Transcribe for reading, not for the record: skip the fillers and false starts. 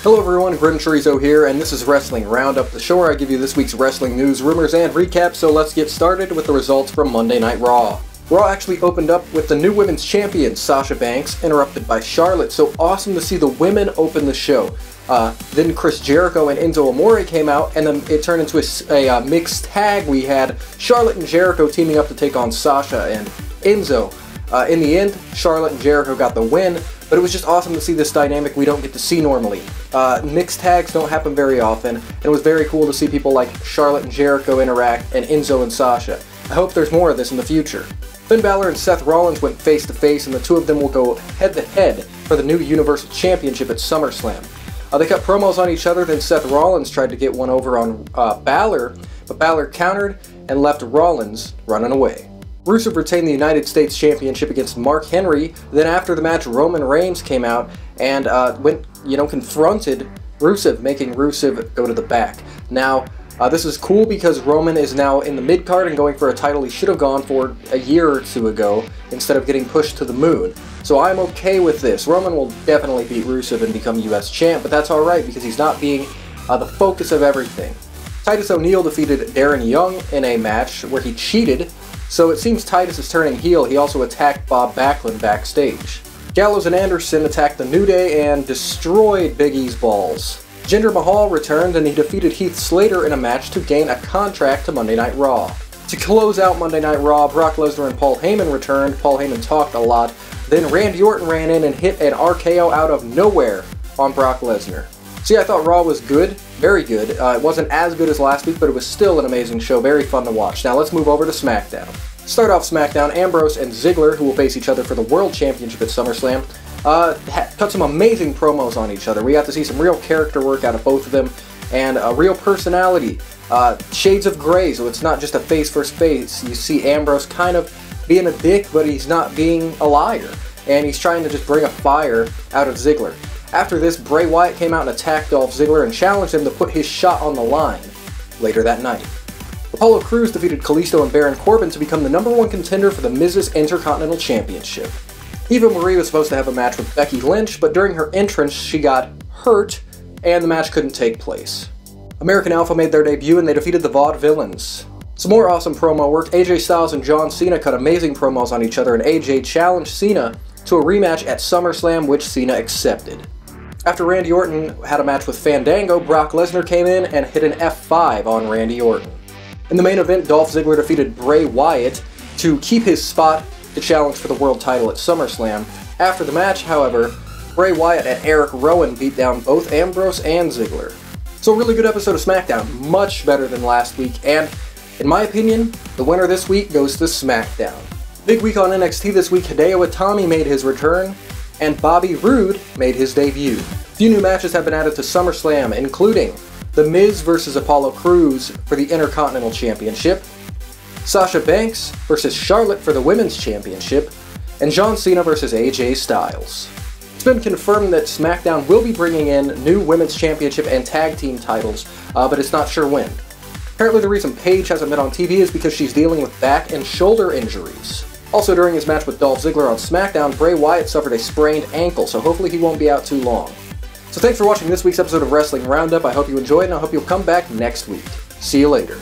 Hello everyone, GrimmChorizo here, and this is Wrestling Roundup, the show where I give you this week's wrestling news, rumors, and recaps, so let's get started with the results from Monday Night Raw. Raw actually opened up with the new women's champion, Sasha Banks, interrupted by Charlotte, so awesome to see the women open the show. Then Chris Jericho and Enzo Amore came out, and then it turned into a mixed tag. We had Charlotte and Jericho teaming up to take on Sasha and Enzo. In the end, Charlotte and Jericho got the win, but it was just awesome to see this dynamic we don't get to see normally. Mixed tags don't happen very often, and it was very cool to see people like Charlotte and Jericho interact, and Enzo and Sasha. I hope there's more of this in the future. Finn Balor and Seth Rollins went face to face, and the two of them will go head to head for the new Universal Championship at Summerslam. They cut promos on each other, then Seth Rollins tried to get one over on Balor, but Balor countered and left Rollins running away. Rusev retained the United States Championship against Mark Henry. Then after the match, Roman Reigns came out and confronted Rusev, making Rusev go to the back. Now, this is cool because Roman is now in the mid-card and going for a title he should have gone for a year or two ago instead of getting pushed to the moon. So I'm okay with this. Roman will definitely beat Rusev and become US champ, but that's alright because he's not being the focus of everything. Titus O'Neil defeated Darren Young in a match where he cheated. So it seems Titus is turning heel. He also attacked Bob Backlund backstage. Gallows and Anderson attacked the New Day and destroyed Big E's balls. Jinder Mahal returned and he defeated Heath Slater in a match to gain a contract to Monday Night Raw. To close out Monday Night Raw, Brock Lesnar and Paul Heyman returned. Paul Heyman talked a lot. Then Randy Orton ran in and hit an RKO out of nowhere on Brock Lesnar. See, I thought Raw was good, very good. It wasn't as good as last week, but it was still an amazing show, very fun to watch. Now let's move over to SmackDown. Start off SmackDown, Ambrose and Ziggler, who will face each other for the World Championship at SummerSlam, cut some amazing promos on each other. We got to see some real character work out of both of them, and a real personality. Shades of gray, so it's not just a face versus face. You see Ambrose kind of being a dick, but he's not being a liar, and he's trying to just bring a fire out of Ziggler. After this, Bray Wyatt came out and attacked Dolph Ziggler and challenged him to put his shot on the line later that night. Apollo Crews defeated Kalisto and Baron Corbin to become the #1 contender for the Miz's Intercontinental Championship. Eva Marie was supposed to have a match with Becky Lynch, but during her entrance she got hurt and the match couldn't take place. American Alpha made their debut and they defeated the Vaudevillains. Some more awesome promo work. AJ Styles and John Cena cut amazing promos on each other, and AJ challenged Cena to a rematch at SummerSlam, which Cena accepted. After Randy Orton had a match with Fandango, Brock Lesnar came in and hit an F5 on Randy Orton. In the main event, Dolph Ziggler defeated Bray Wyatt to keep his spot to challenge for the world title at SummerSlam. After the match, however, Bray Wyatt and Eric Rowan beat down both Ambrose and Ziggler. So a really good episode of SmackDown, much better than last week, and in my opinion, the winner this week goes to SmackDown. Big week on NXT this week, Hideo Itami made his return, and Bobby Roode made his debut. A few new matches have been added to SummerSlam, including The Miz vs. Apollo Crews for the Intercontinental Championship, Sasha Banks vs. Charlotte for the Women's Championship, and John Cena vs. AJ Styles. It's been confirmed that SmackDown will be bringing in new Women's Championship and Tag Team titles, but it's not sure when. Apparently the reason Paige hasn't been on TV is because she's dealing with back and shoulder injuries. Also, during his match with Dolph Ziggler on SmackDown, Bray Wyatt suffered a sprained ankle, so hopefully he won't be out too long. So thanks for watching this week's episode of Wrestling Roundup. I hope you enjoyed, and I hope you'll come back next week. See you later.